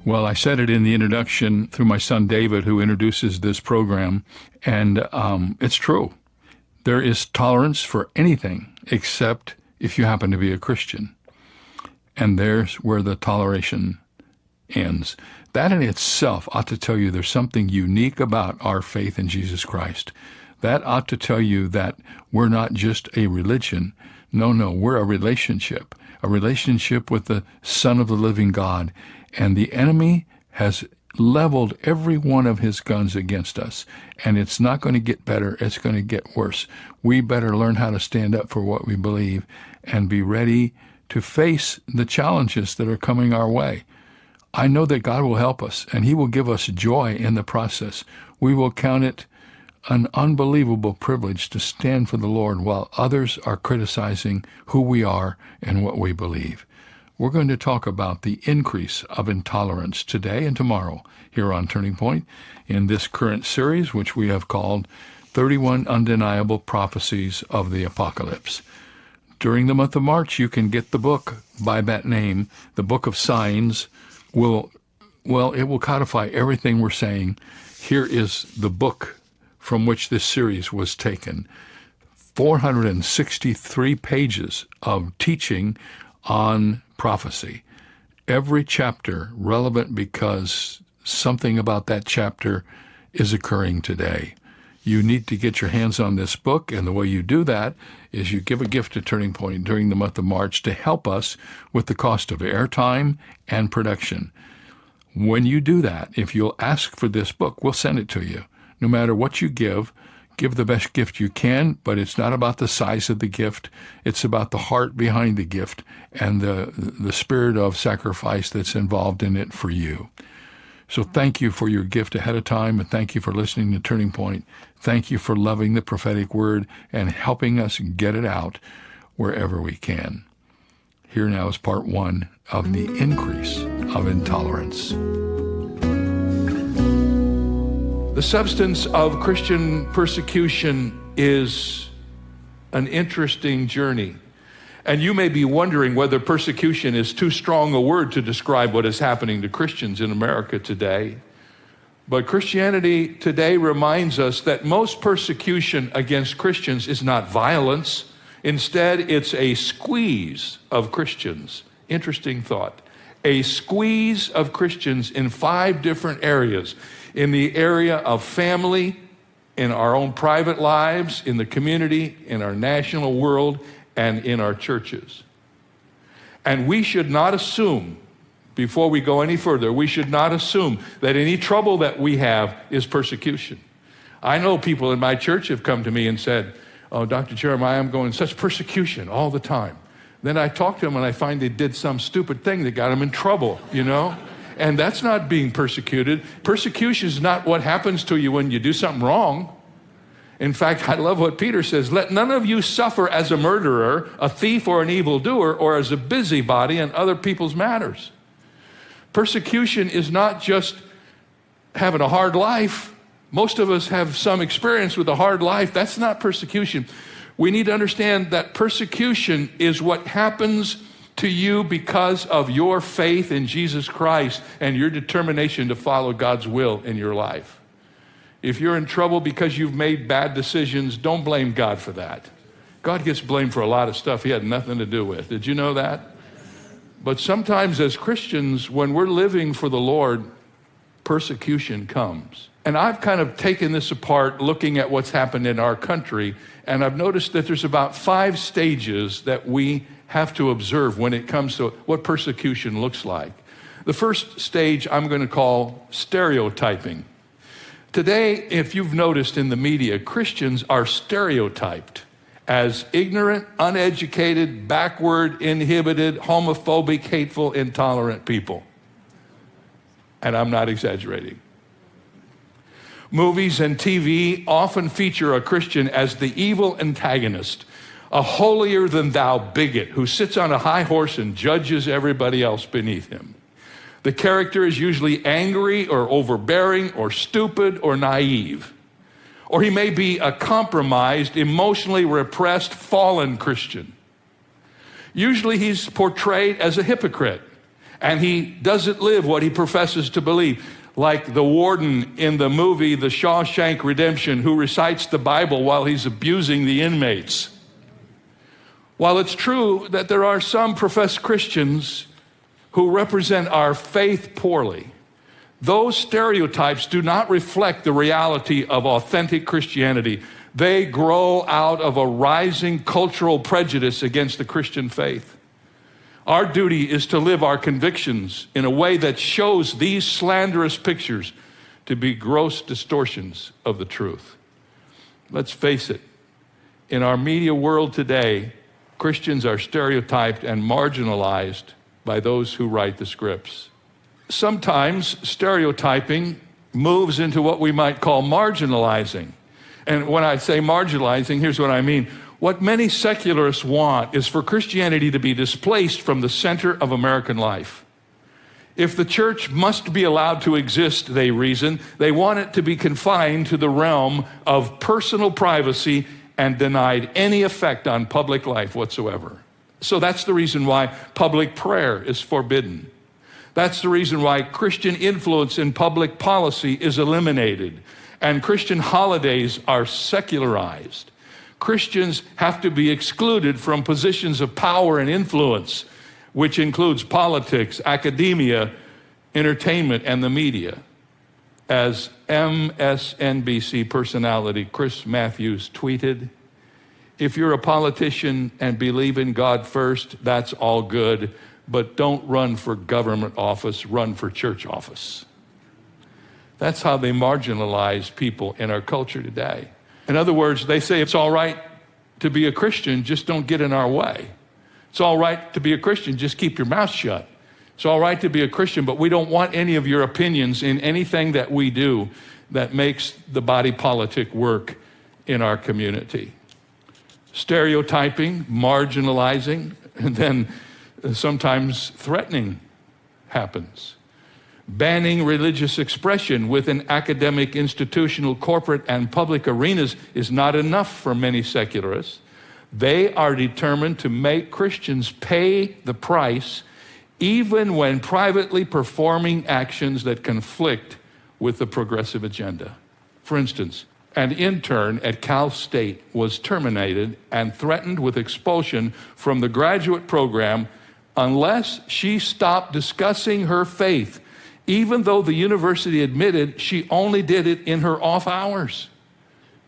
Well, I said it in the introduction through my son David, who introduces this program, and it's true. There is tolerance for anything except if you happen to be a Christian. And there's where the toleration ends. That in itself ought to tell you there's something unique about our faith in Jesus Christ. That ought to tell you that we're not just a religion. No, we're a relationship with the Son of the living God. And the enemy has leveled every one of his guns against us. And it's not going to get better. It's going to get worse. We better learn how to stand up for what we believe and be ready to face the challenges that are coming our way. I know that God will help us, and he will give us joy in the process. We will count it an unbelievable privilege to stand for the Lord while others are criticizing who we are and what we believe. We're going to talk about the increase of intolerance today and tomorrow here on Turning Point in this current series, which we have called 31 Undeniable Prophecies of the Apocalypse. During the month of March, you can get the book by that name. The Book of Signs it will codify everything we're saying. Here is the book from which this series was taken. 463 pages of teaching on prophecy. Every chapter relevant because something about that chapter is occurring today. You need to get your hands on this book, and the way you do that is you give a gift to Turning Point during the month of March to help us with the cost of airtime and production. When you do that, if you'll ask for this book, we'll send it to you. No matter what you give the best gift you can, but it's not about the size of the gift. It's about the heart behind the gift and the spirit of sacrifice that's involved in it for you. So thank you for your gift ahead of time, and thank you for listening to Turning Point. Thank you for loving the prophetic word and helping us get it out wherever we can. Here now is part one of the increase of intolerance. The substance of Christian persecution is an interesting journey. And you may be wondering whether persecution is too strong a word to describe what is happening to Christians in America today. But Christianity today reminds us that most persecution against Christians is not violence. Instead, it's a squeeze of Christians. Interesting thought. A squeeze of Christians in 5 different areas. In the area of family, in our own private lives, in the community, in our national world, and in our churches. And we should not assume, before we go any further, we should not assume that any trouble that we have is persecution. I know people in my church have come to me and said, "Oh, Dr. Jeremiah, I'm going such persecution all the time." Then I talk to them and I find they did some stupid thing that got them in trouble, And that's not being persecuted. Persecution is not what happens to you when you do something wrong. In fact, I love what Peter says, "Let none of you suffer as a murderer, a thief, or an evildoer, or as a busybody in other people's matters." Persecution is not just having a hard life. Most of us have some experience with a hard life. That's not persecution. We need to understand that persecution is what happens to you because of your faith in Jesus Christ and your determination to follow God's will in your life. If you're in trouble because you've made bad decisions, don't blame God for that. God gets blamed for a lot of stuff he had nothing to do with. Did you know that? But sometimes as Christians, when we're living for the Lord, persecution comes. And I've kind of taken this apart looking at what's happened in our country, and I've noticed that there's about 5 stages that we have to observe when it comes to what persecution looks like. The first stage I'm going to call stereotyping. Today, if you've noticed in the media, Christians are stereotyped as ignorant, uneducated, backward, inhibited, homophobic, hateful, intolerant people. And I'm not exaggerating. Movies and TV often feature a Christian as the evil antagonist, a holier-than-thou bigot who sits on a high horse and judges everybody else beneath him. The character is usually angry or overbearing or stupid or naive. Or he may be a compromised, emotionally repressed, fallen Christian. Usually he's portrayed as a hypocrite, and he doesn't live what he professes to believe. Like the warden in the movie The Shawshank Redemption, who recites the Bible while he's abusing the inmates. While it's true that there are some professed Christians who represent our faith poorly, those stereotypes do not reflect the reality of authentic Christianity. They grow out of a rising cultural prejudice against the Christian faith. Our duty is to live our convictions in a way that shows these slanderous pictures to be gross distortions of the truth. Let's face it, in our media world today, Christians are stereotyped and marginalized by those who write the scripts. Sometimes stereotyping moves into what we might call marginalizing. And when I say marginalizing, here's what I mean. What many secularists want is for Christianity to be displaced from the center of American life. If the church must be allowed to exist, they reason, they want it to be confined to the realm of personal privacy and denied any effect on public life whatsoever. So that's the reason why public prayer is forbidden. That's the reason why Christian influence in public policy is eliminated and Christian holidays are secularized. Christians have to be excluded from positions of power and influence, which includes politics, academia, entertainment, and the media. As MSNBC personality Chris Matthews tweeted, "If you're a politician and believe in God first, that's all good, but don't run for government office, run for church office." That's how they marginalize people in our culture today. In other words, they say it's all right to be a Christian, just don't get in our way. It's all right to be a Christian, just keep your mouth shut. It's all right to be a Christian, but we don't want any of your opinions in anything that we do that makes the body politic work in our community. Stereotyping, marginalizing, and then sometimes threatening happens. Banning religious expression within academic, institutional, corporate, and public arenas is not enough for many secularists. They are determined to make Christians pay the price, even when privately performing actions that conflict with the progressive agenda. For instance, an intern at Cal State was terminated and threatened with expulsion from the graduate program unless she stopped discussing her faith, even though the university admitted she only did it in her off hours.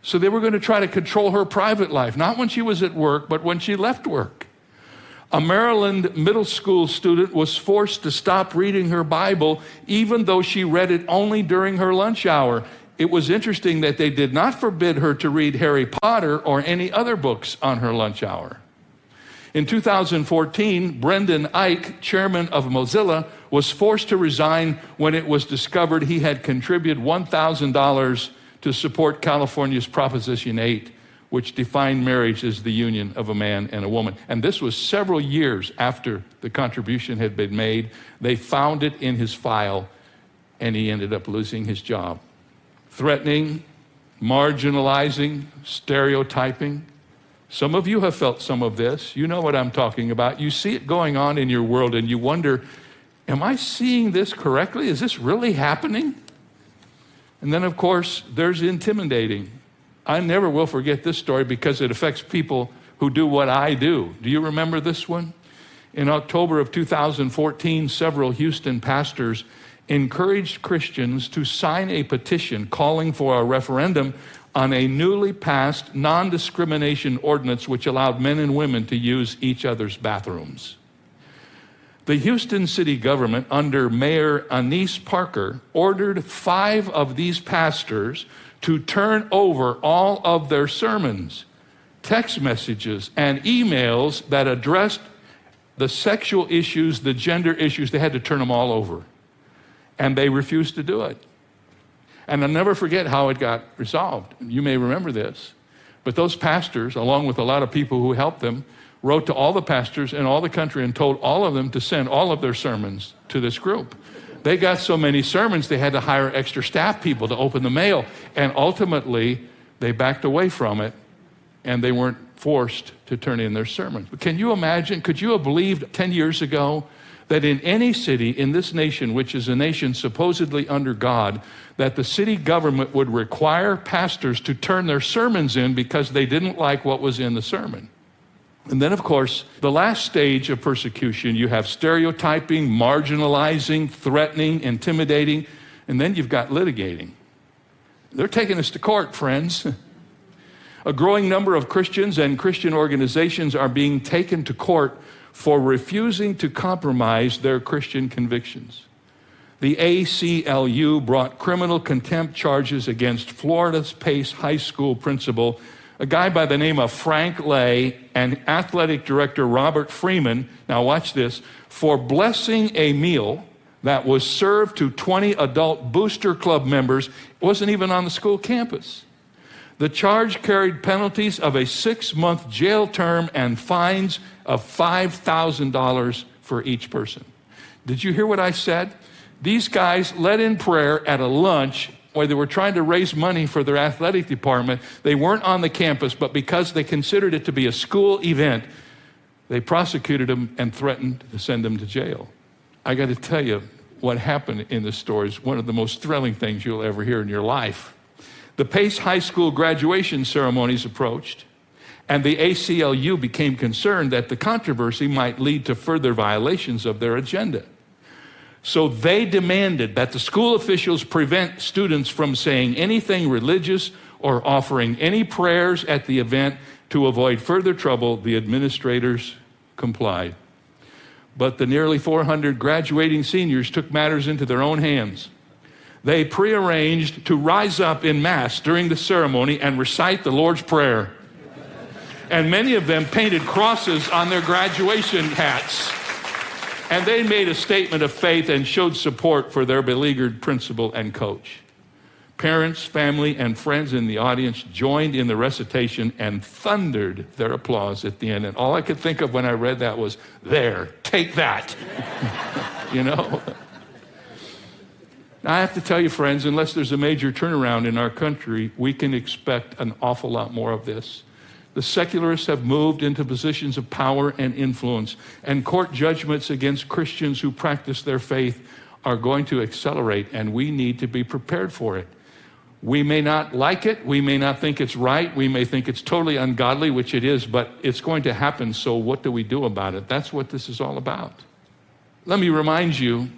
So they were going to try to control her private life, not when she was at work, but when she left work. A Maryland middle school student was forced to stop reading her Bible, even though she read it only during her lunch hour. It was interesting that they did not forbid her to read Harry Potter or any other books on her lunch hour. In 2014, Brendan Eich, chairman of Mozilla, was forced to resign when it was discovered he had contributed $1,000 to support California's Proposition 8, which defined marriage as the union of a man and a woman. And this was several years after the contribution had been made. They found it in his file, and he ended up losing his job. Threatening, marginalizing, stereotyping. Some of you have felt some of this. You know what I'm talking about. You see it going on in your world, and you wonder, am I seeing this correctly? Is this really happening? And then, of course, there's intimidating. I never will forget this story because it affects people who do what I do. Do you remember this one? In October of 2014, several Houston pastors encouraged Christians to sign a petition calling for a referendum on a newly passed non-discrimination ordinance which allowed men and women to use each other's bathrooms. The Houston city government, under Mayor Annise Parker, ordered 5 of these pastors to turn over all of their sermons, text messages, and emails that addressed the sexual issues, the gender issues. They had to turn them all over. And they refused to do it. And I'll never forget how it got resolved. You may remember this. But those pastors, along with a lot of people who helped them, wrote to all the pastors in all the country and told all of them to send all of their sermons to this group. They got so many sermons, they had to hire extra staff people to open the mail. And ultimately, they backed away from it, and they weren't forced to turn in their sermons. But can you imagine, could you have believed 10 years ago that in any city in this nation, which is a nation supposedly under God, that the city government would require pastors to turn their sermons in because they didn't like what was in the sermon. And then, of course, the last stage of persecution, you have stereotyping, marginalizing, threatening, intimidating, and then you've got litigating. They're taking us to court, friends. A growing number of Christians and Christian organizations are being taken to court for refusing to compromise their Christian convictions. The ACLU brought criminal contempt charges against Florida's Pace High School principal, a guy by the name of Frank Lay, and athletic director Robert Freeman, now watch this, for blessing a meal that was served to 20 adult Booster Club members. It wasn't even on the school campus. The charge carried penalties of a 6-month jail term and fines of $5,000 for each person. Did you hear what I said? These guys led in prayer at a lunch where they were trying to raise money for their athletic department. They weren't on the campus, but because they considered it to be a school event, they prosecuted them and threatened to send them to jail. I got to tell you, what happened in this story is one of the most thrilling things you'll ever hear in your life. The Pace High School graduation ceremonies approached, and the ACLU became concerned that the controversy might lead to further violations of their agenda. So they demanded that the school officials prevent students from saying anything religious or offering any prayers at the event to avoid further trouble. The administrators complied. But the nearly 400 graduating seniors took matters into their own hands. They prearranged to rise up in mass during the ceremony and recite the Lord's Prayer. And many of them painted crosses on their graduation hats. And they made a statement of faith and showed support for their beleaguered principal and coach. Parents, family, and friends in the audience joined in the recitation and thundered their applause at the end. And all I could think of when I read that was, there, take that. You know? Now, I have to tell you, friends, unless there's a major turnaround in our country, we can expect an awful lot more of this. The secularists have moved into positions of power and influence, and court judgments against Christians who practice their faith are going to accelerate, and we need to be prepared for it. We may not like it, we may not think it's right, we may think it's totally ungodly, which it is, but it's going to happen, so what do we do about it? That's what this is all about. Let me remind you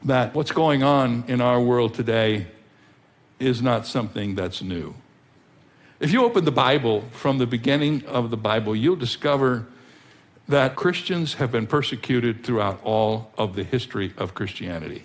that what's going on in our world today is not something that's new. If you open the Bible from the beginning of the Bible, you'll discover that Christians have been persecuted throughout all of the history of Christianity.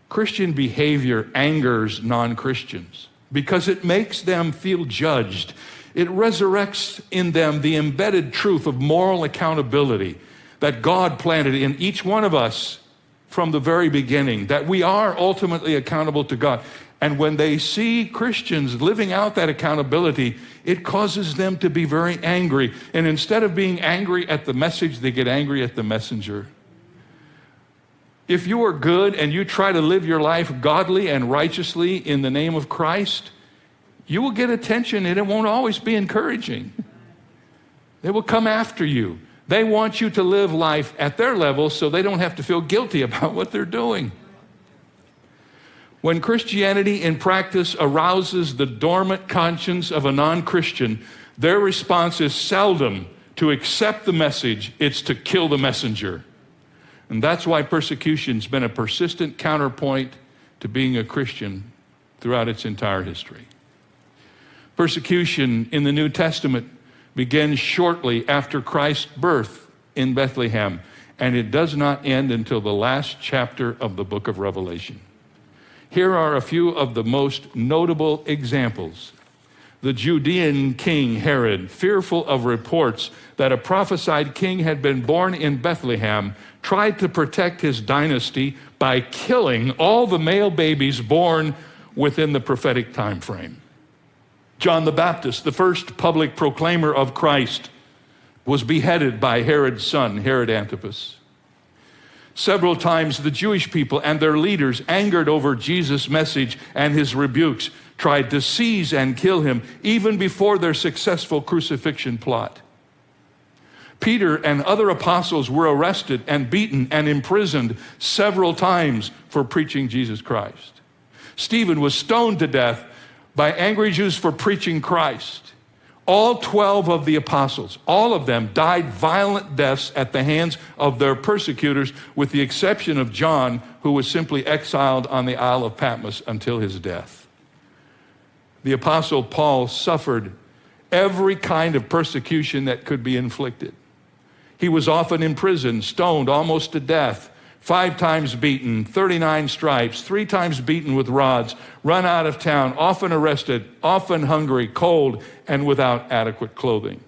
Christian behavior angers non-Christians because it makes them feel judged. It resurrects in them the embedded truth of moral accountability that God planted in each one of us from the very beginning, that we are ultimately accountable to God. And when they see Christians living out that accountability, it causes them to be very angry. And instead of being angry at the message, they get angry at the messenger. If you are good and you try to live your life godly and righteously in the name of Christ, you will get attention, and it won't always be encouraging. They will come after you. They want you to live life at their level so they don't have to feel guilty about what they're doing. When Christianity in practice arouses the dormant conscience of a non-Christian, their response is seldom to accept the message, it's to kill the messenger. And that's why persecution's been a persistent counterpoint to being a Christian throughout its entire history. Persecution in the New Testament begins shortly after Christ's birth in Bethlehem, and it does not end until the last chapter of the book of Revelation. Here are a few of the most notable examples. The Judean king Herod, fearful of reports that a prophesied king had been born in Bethlehem, tried to protect his dynasty by killing all the male babies born within the prophetic time frame. John the Baptist, the first public proclaimer of Christ, was beheaded by Herod's son, Herod Antipas. Several times the Jewish people and their leaders, angered over Jesus' message and his rebukes, tried to seize and kill him even before their successful crucifixion plot. Peter and other apostles were arrested and beaten and imprisoned several times for preaching Jesus Christ. Stephen was stoned to death by angry Jews for preaching Christ. All 12 of the apostles, all of them died violent deaths at the hands of their persecutors, with the exception of John, who was simply exiled on the Isle of Patmos until his death. The apostle Paul suffered every kind of persecution that could be inflicted. He was often imprisoned, stoned almost to death, 5 times beaten, 39 stripes, 3 times beaten with rods, run out of town, often arrested, often hungry, cold, and without adequate clothing.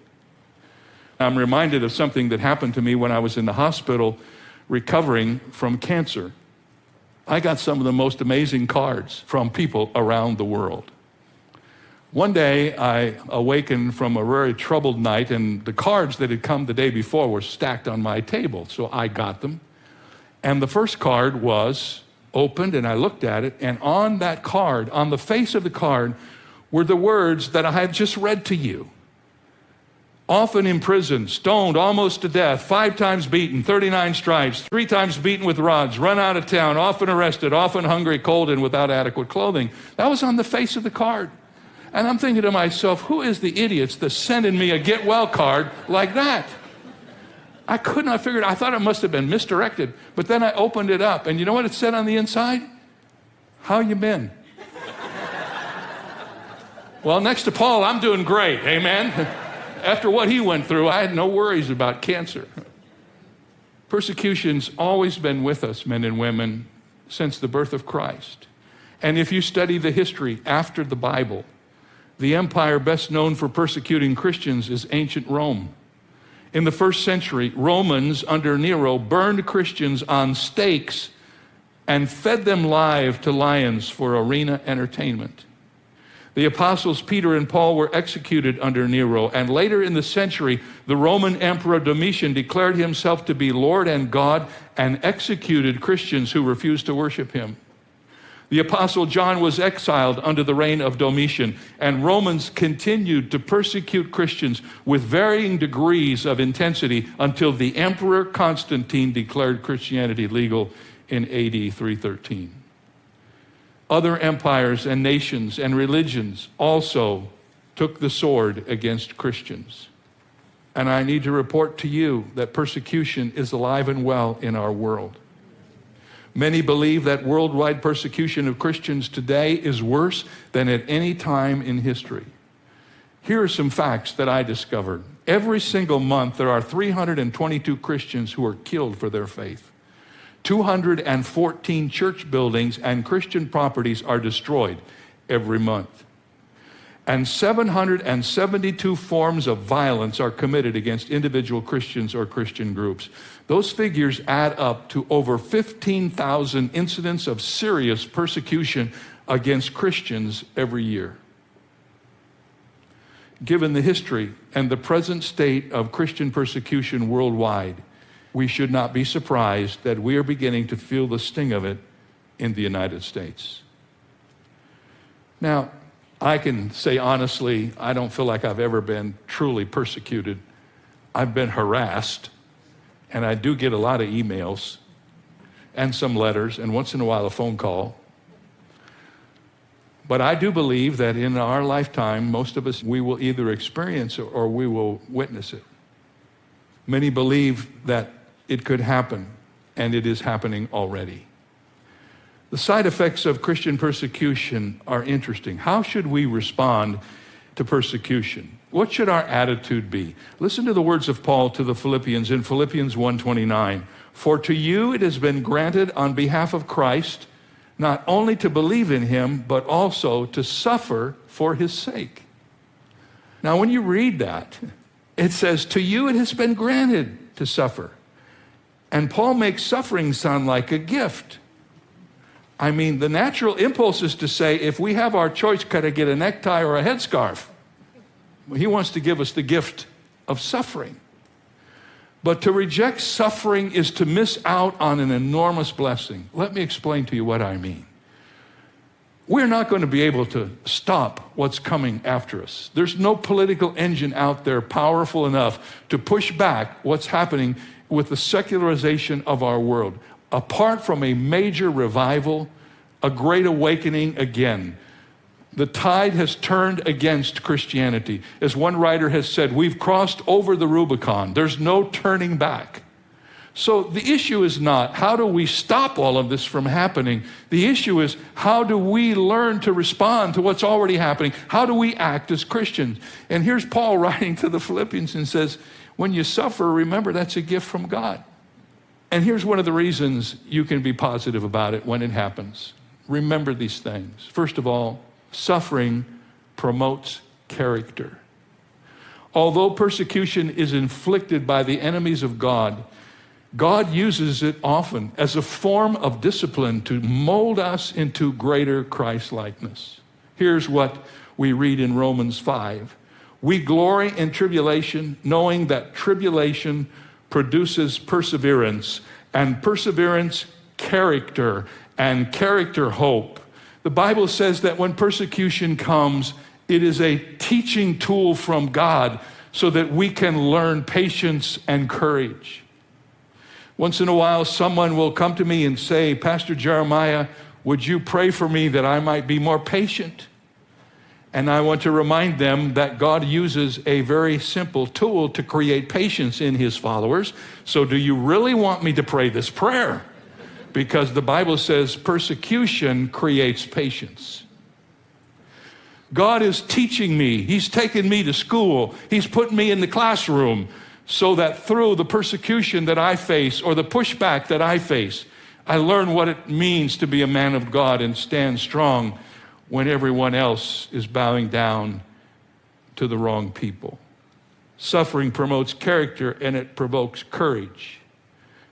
I'm reminded of something that happened to me when I was in the hospital recovering from cancer. I got some of the most amazing cards from people around the world. One day, I awakened from a very troubled night, and the cards that had come the day before were stacked on my table, so I got them. And the first card was opened, and I looked at it, and on that card, on the face of the card, were the words that I had just read to you. Often imprisoned, stoned almost to death, 5 times beaten, 39 stripes, 3 times beaten with rods, run out of town, often arrested, often hungry, cold, and without adequate clothing. That was on the face of the card. And I'm thinking to myself, who is the idiots that's sending me a get well card like that? I could not figure it out. I thought it must have been misdirected. But then I opened it up, and you know what it said on the inside? How you been? Well, next to Paul, I'm doing great, amen? After what he went through, I had no worries about cancer. Persecution's always been with us, men and women, since the birth of Christ. And if you study the history after the Bible, the empire best known for persecuting Christians is ancient Rome. In the 1st century, Romans under Nero burned Christians on stakes and fed them live to lions for arena entertainment. The apostles Peter and Paul were executed under Nero, and later in the century, the Roman Emperor Domitian declared himself to be Lord and God and executed Christians who refused to worship him. The apostle John was exiled under the reign of Domitian, and Romans continued to persecute Christians with varying degrees of intensity until the Emperor Constantine declared Christianity legal in AD 313. Other empires and nations and religions also took the sword against Christians. And I need to report to you that persecution is alive and well in our world. Many believe that worldwide persecution of Christians today is worse than at any time in history. Here are some facts that I discovered. Every single month, there are 322 Christians who are killed for their faith. 214 church buildings and Christian properties are destroyed every month. And 772 forms of violence are committed against individual Christians or Christian groups. Those figures add up to over 15,000 incidents of serious persecution against Christians every year. Given the history and the present state of Christian persecution worldwide, we should not be surprised that we are beginning to feel the sting of it in the United States. Now, I can say honestly, I don't feel like I've ever been truly persecuted. I've been harassed, and I do get a lot of emails and some letters, and once in a while a phone call. But I do believe that in our lifetime, most of us, we will either experience it or we will witness it. Many believe that it could happen, and it is happening already. The side effects of Christian persecution are interesting. How should we respond to persecution? What should our attitude be? Listen to the words of Paul to the Philippians in Philippians 1:29. For to you it has been granted on behalf of Christ, not only to believe in him, but also to suffer for his sake. Now, when you read that, it says, to you it has been granted to suffer. And Paul makes suffering sound like a gift. I mean, the natural impulse is to say, if we have our choice, could I get a necktie or a headscarf? Well, he wants to give us the gift of suffering. But to reject suffering is to miss out on an enormous blessing. Let me explain to you what I mean. we're not going to be able to stop what's coming after us. There's no political engine out there powerful enough to push back what's happening with the secularization of our world. Apart from a major revival, a great awakening again, the tide has turned against Christianity. As one writer has said, we've crossed over the Rubicon. There's no turning back. So the issue is not how do we stop all of this from happening. The issue is how do we learn to respond to what's already happening? How do we act as Christians? And here's Paul writing to the Philippians and says, when you suffer, remember that's a gift from God. And here's one of the reasons you can be positive about it when it happens. Remember these things. First of all, suffering promotes character. Although persecution is inflicted by the enemies of God, God uses it often as a form of discipline to mold us into greater Christ-likeness. Here's what we read in Romans 5. We glory in tribulation, knowing that tribulation produces perseverance, and perseverance, character, and character, hope. The Bible says that when persecution comes, it is a teaching tool from God so that we can learn patience and courage. Once in a while, someone will come to me and say, Pastor Jeremiah, would you pray for me that I might be more patient? And I want to remind them that God uses a very simple tool to create patience in his followers. So do you really want me to pray this prayer? Because the Bible says persecution creates patience. God is teaching me. He's taken me to school. He's put me in the classroom so that through the persecution that I face or the pushback that I face, I learn what it means to be a man of God and stand strong when everyone else is bowing down to the wrong people. Suffering promotes character and it provokes courage.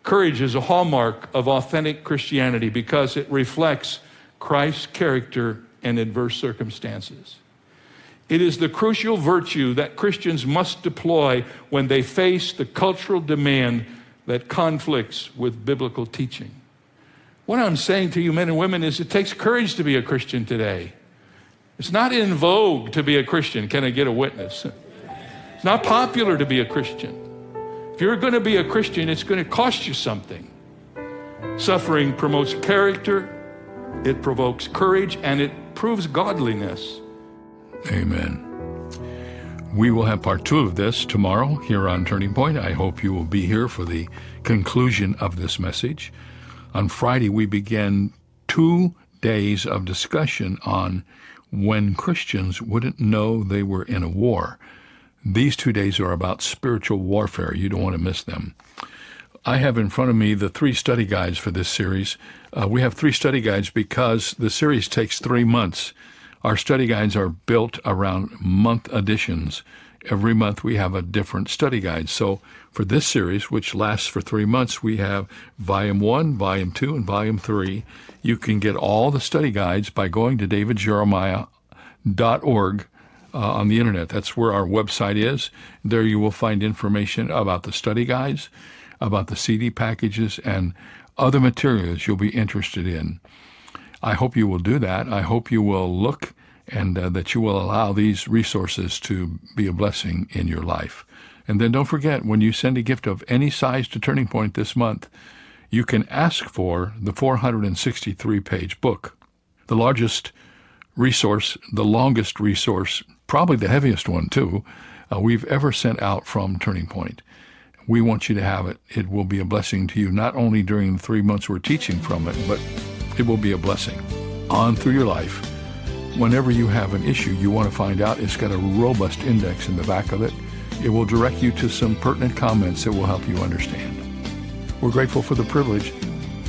Courage is a hallmark of authentic Christianity because it reflects Christ's character in adverse circumstances. It is the crucial virtue that Christians must deploy when they face the cultural demand that conflicts with biblical teaching. What I'm saying to you men and women is it takes courage to be a Christian today. It's not in vogue to be a Christian. Can I get a witness? It's not popular to be a Christian. If you're going to be a Christian, it's going to cost you something. Suffering promotes character, it provokes courage, and it proves godliness. Amen. We will have part 2 of this tomorrow here on Turning Point. I hope you will be here for the conclusion of this message. On Friday, we began 2 days of discussion on when Christians wouldn't know they were in a war. These 2 days are about spiritual warfare. You don't want to miss them. I have in front of me the 3 study guides for this series. We have 3 study guides because the series takes 3 months. Our study guides are built around month editions. Every month we have a different study guide. So for this series, which lasts for 3 months, we have Volume 1, Volume 2, and Volume 3. You can get all the study guides by going to davidjeremiah.org on the internet. That's where our website is. There you will find information about the study guides, about the CD packages, and other materials you'll be interested in. I hope you will do that. I hope you will look and that you will allow these resources to be a blessing in your life. And then don't forget, when you send a gift of any size to Turning Point this month, you can ask for the 463-page book. The largest resource, the longest resource, probably the heaviest one too, we've ever sent out from Turning Point. We want you to have it. It will be a blessing to you, not only during the 3 months we're teaching from it, but it will be a blessing on through your life. Whenever you have an issue you want to find out, it's got a robust index in the back of it. It will direct you to some pertinent comments that will help you understand. We're grateful for the privilege.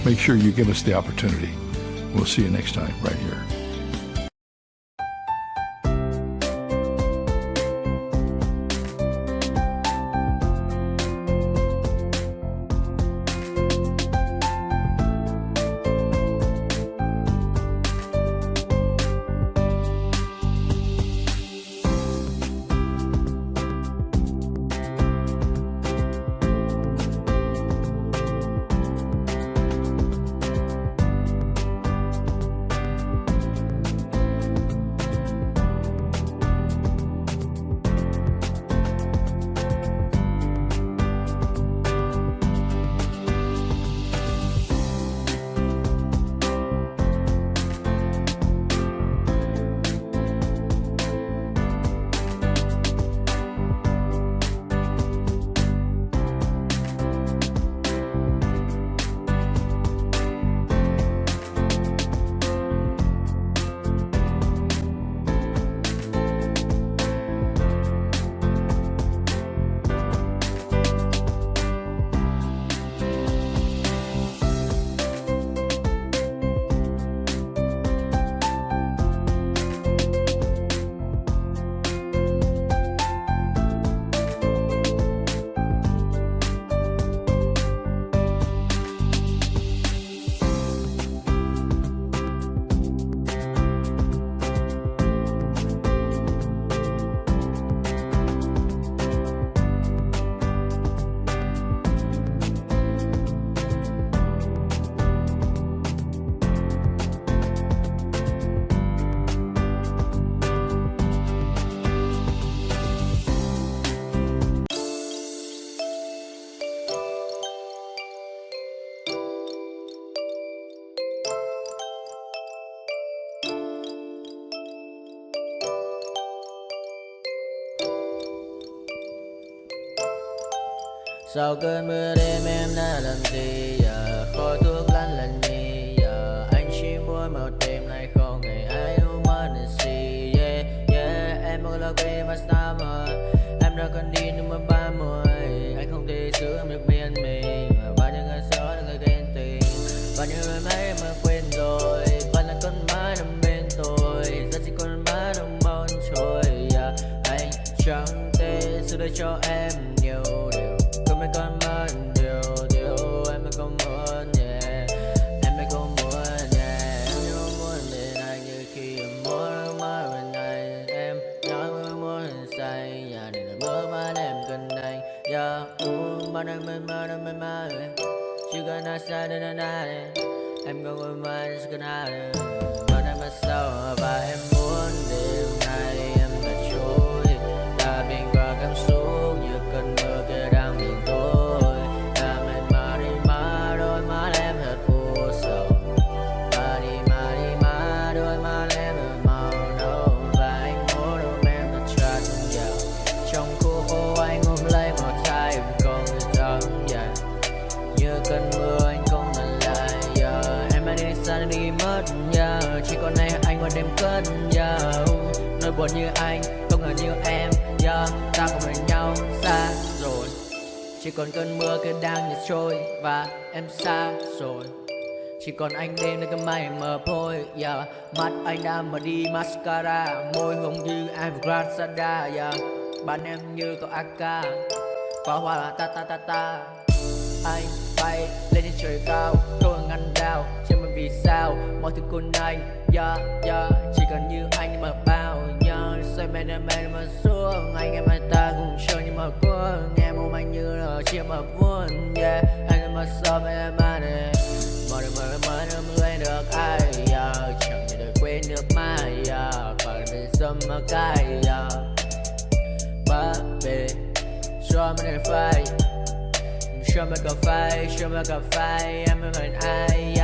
Make sure you give us the opportunity. We'll see you next time right here. Sau cơn mưa đêm em đã làm gì giờ, khói thuốc lăn lần nhì giờ, anh chỉ muốn một đêm này không ngày ai ôm anh gì. Yeah yeah, em muốn là quên mà sao mà em đã cần đi nhưng mà 30, anh không thể giữ em được bên mình. Và bao nhiêu ngày sau đã người ghen tình, bao nhiêu người mấy em đã quên rồi, vẫn là con mãi nằm bên tôi, giờ chỉ còn mãi nằm mong trôi. Yeah, anh chẳng thể giữ được cho em nhiều điều, có mấy con mất điều em mới không muốn. Yeah, em mới không muốn. Yeah, em không muốn để anh như khi em muốn mãi bên anh, em nói muốn say nhà để mơ mà em cần anh. Yeah, mà em mơ chỉ cần nói sai đến anh em không muốn mãi chỉ cần ai mà em mà sao và em muốn đêm nay em đã trôi đã bên qua cảm xúc như cơn mưa kia đang nhìn tôi. Đã mệt mà đi mà đôi mắt em thật u sầu, mà đi mà đôi mắt em thật màu nâu, và anh muốn ôm em thật chặt vào trong khu phố. Anh ôm lấy một tay em không thể thấm dài như cơn mưa anh không ngần lại. Em đã đi xa đi mất, chỉ còn này anh qua đêm cất. Nỗi buồn như anh không ngờ như em, ta không bên nhau xa rồi, chỉ còn cơn mưa kia đang nhạt trôi và em xa rồi, chỉ còn anh đêm nơi cái mây mờ phôi. Mắt anh đã mở đi mascara, môi hồng như Evergrande Sada. Bạn em như có AK, pháo hoa là ta ta ta ta. Anh bay lên trên trời cao, tôi ngăn đao trên mình vì sao mọi thứ của anh. Chỉ cần như anh mà bao nhớ xoay men mà xuống anh em hai ta cùng chơi nhưng mà cuốn nghe mong anh như là chia mà vuông. Yeah, anh mà sao em này mà lên được ai. Chẳng thể được quên được mai phải bị sớm mà cay. Baby show me the fight, show me cà phê, em mới mình ai.